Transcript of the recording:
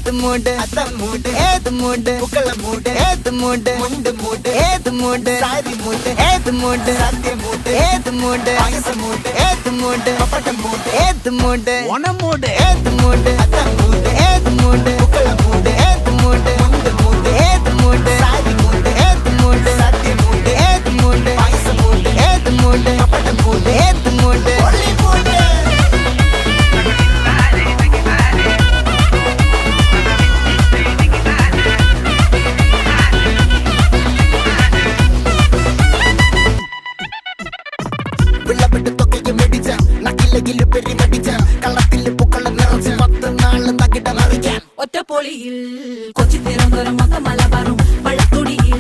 ഏത് മൂട് അത്തം മൂട് ഏത് മൂട് പൂക്കള മൂട് ഏത് മൂട് മുണ്ട് മൂട് ഏത് മൂട് സാരി മൂട് ഏത് മൂട് സദ്യ മൂട് ഏത് മൂട് പായസ മൂട് ഏത് മൂട് പപ്പടം മൂട് ഏത് മൂട് ഓണം മൂട് ഏത് മൂട് അത്തം മൂട് ഏത് മൂട് പൂക്കള മൂട് ഏത് മൂട് മുണ്ട് മൂട് ഏത് മൂട് സാരി മൂട് ഏത് മൂട് സദ്യ മൂട് ഏത് മൂട് പായസ മൂട് ഏത് മൂട് പപ്പടം മൂട് ഏത് മൂട് ഒളി മൂട് ഒറ്റപ്പൊളിയിൽ കൊച്ചി തിരുവനന്തപുരം മൊത്തം മലബാറും വള്ളത്തുടിയിൽ